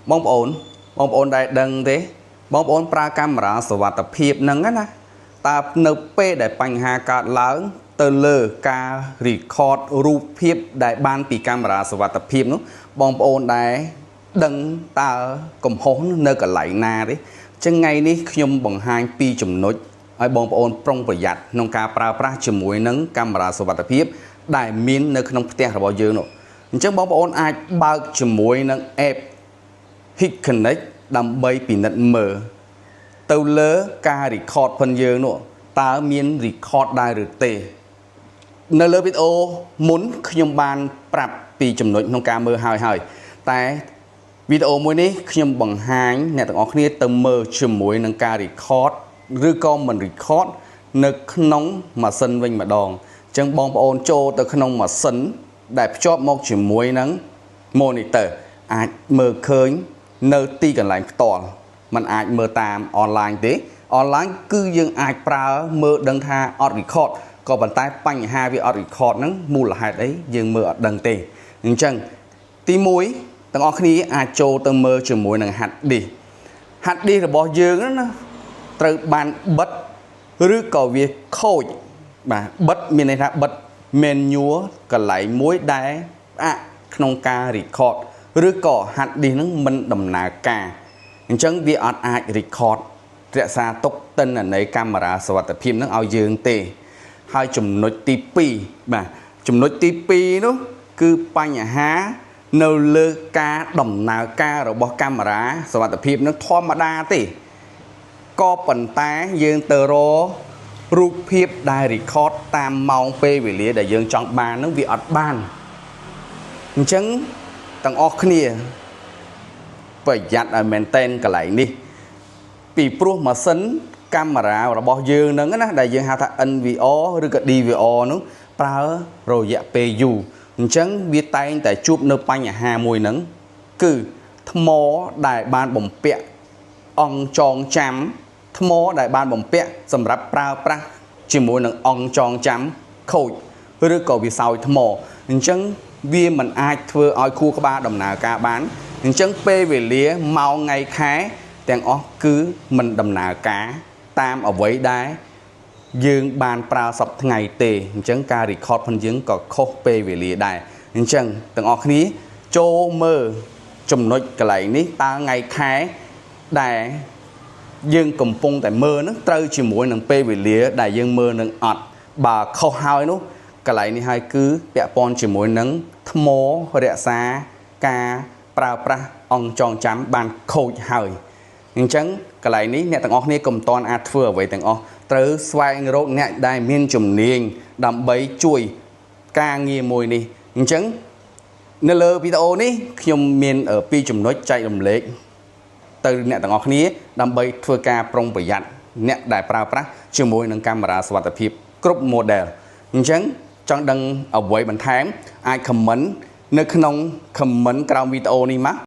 បងប្អូនដែលដឹងទេបងប្អូនប្រើកាមេរ៉ាសុវត្ថិភាពហ្នឹងណាតើនៅពេលដែលបញ្ហាកើតឡើងទៅលើការ record រូបភាពដែលបានពីកាមេរ៉ាសុវត្ថិភាពនោះបងប្អូនដែលដឹងតើកំហុសនៅកន្លែងណាទេចឹងថ្ងៃនេះខ្ញុំបង្ហាញពីចំណុចឲ្យបងប្អូនប្រុងប្រយ័ត្នក្នុងការប្រើប្រាស់ជាមួយនឹងកាមេរ៉ាសុវត្ថិភាពដែលមាននៅក្នុងផ្ទះរបស់យើងនោះអញ្ចឹងបងប្អូនអាចបើកជាមួយនឹង app HitConnect ដើម្បីពិនិត្យមើលទៅលើការ record ផងយើងនោះតើមាន record ដែរឬទេនៅលើវីដេអូមុនខ្ញុំបានប្រាប់ពីចំណុចក្នុងការមើលហើយតែវីដេអូមួយនេះខ្ញុំបង្ហាញអ្នកទាំងអស់គ្នាទៅមើលជាមួយនឹងការ record ឬក៏មិន record នៅក្នុងម៉ាស៊ីនវិញម្ដងអញ្ចឹងបងប្អូនចូលទៅក្នុងម៉ាស៊ីនដែលភ្ជាប់មកជាមួយនឹង monitor អាចមើលឃើញនៅទីកន្លែងផ្ទាល់มันអាចមើលតាម online ទេ online គឺយើងអាចប្រើមើលដឹងថាអត់ record ក៏ប៉ុន្តែបញ្ហាវាអត់ record ហ្នឹងមូលហេតុអីយើងមើលអត់ដឹងទេអញ្ចឹងទី1ទាំងអស់គ្នាអាចចូលទៅមើលជាមួយនឹង hard disk របស់យើងណាត្រូវបានបិទឬក៏វាខូចបាទបិទមានន័យថាបិទ menu កន្លែងមួយដែលផ្អាកក្នុងការ record ឬក៏ hard disk ហ្នឹងមិនដំណើរការអញ្ចឹងវាអត់អាច record រក្សាទុកទិន្នន័យកាមេរ៉ាសុវត្ថិភាពហ្នឹងឲ្យយើងទេហើយចំណុចទី2បាទចំណុចទី2នោះគឺបញ្ហានៅលើការដំណើរការរបស់កាមេរ៉ាសុវត្ថិភាពនឹងធម្មតាទេក៏ប៉ុន្តែយើងទៅរករូបភាពដែល record តាមម៉ោងពេលវេលាដែលយើងចង់បាននឹងវាអត់បានអញ្ចឹងទាំងអស់គ្នាប្រយ័ត្នឲ្យមែនតែនកន្លែងនេះពីព្រោះម៉ាស៊ីនកាមេរ៉ារបស់យើងហ្នឹងណាដែលយើងហៅថា NVR ឬក៏ DVR នោះប្រើរយៈពេលយូរអញ្ចឹងវាតែងតែជួបនៅបញ្ហាមួយហ្នឹងគឺថ្មដែលបានបំពាក់អង្គចងចាំថ្មដែលបានបំពាក់សម្រាប់ប្រើប្រាស់ជាមួយនឹងអង្គចងចាំខូចឬក៏វាសោយថ្មអញ្ចឹងវាមិនអាចធ្វើឲ្យខួរក្បាលដំណើរការបានអញ្ចឹងពេលវេលាម៉ោងថ្ងៃខែទាំងអស់គឺមិនដំណើរការតាមអ្វីដែលយើងបានប្រើសពថ្ងៃទេអញ្ចឹងការ record ផងយើងក៏ខុសពេលវេលាដែរអញ្ចឹងទាំងអស់គ្នាចូលមើលចំណុចកន្លែងនេះតើថ្ងៃខែដែលយើងកំពុងតែមើលនឹងត្រូវជាមួយនឹងពេលវេលាដែលយើងមើលនឹងអត់បើខុសហើយនោះកន្លែងនេះហើយគឺពាក់ព័ន្ធជាមួយនឹងថ្មរក្សាការប្រើប្រាស់អង្គចងចាំបានខូចហើយអញ្ចឹងកន្លែងនេះអ្នកទាំងអស់គ្នាកុំតន់អាចធ្វើអ្វីទាំងអស់ត្រូវស្វែងរកអ្នកដែលមានជំនាញដើម្បីជួយការងារមួយនេះអញ្ចឹងនៅលើវីដេអូនេះខ្ញុំមាន2ចំណុចចែករំលែកទៅអ្នកទាំងអស់គ្នាដើម្បីធ្វើការប្រុងប្រយ័ត្នអ្នកដែលប្រើប្រាស់ជាមួយនឹងកាមេរ៉ាសុវត្ថិភាពគ្រប់ model អញ្ចឹងចង់ដឹងអ្វីបន្ថែមអាច comment នៅក្នុង comment ក្រោមវីដេអូនេះមក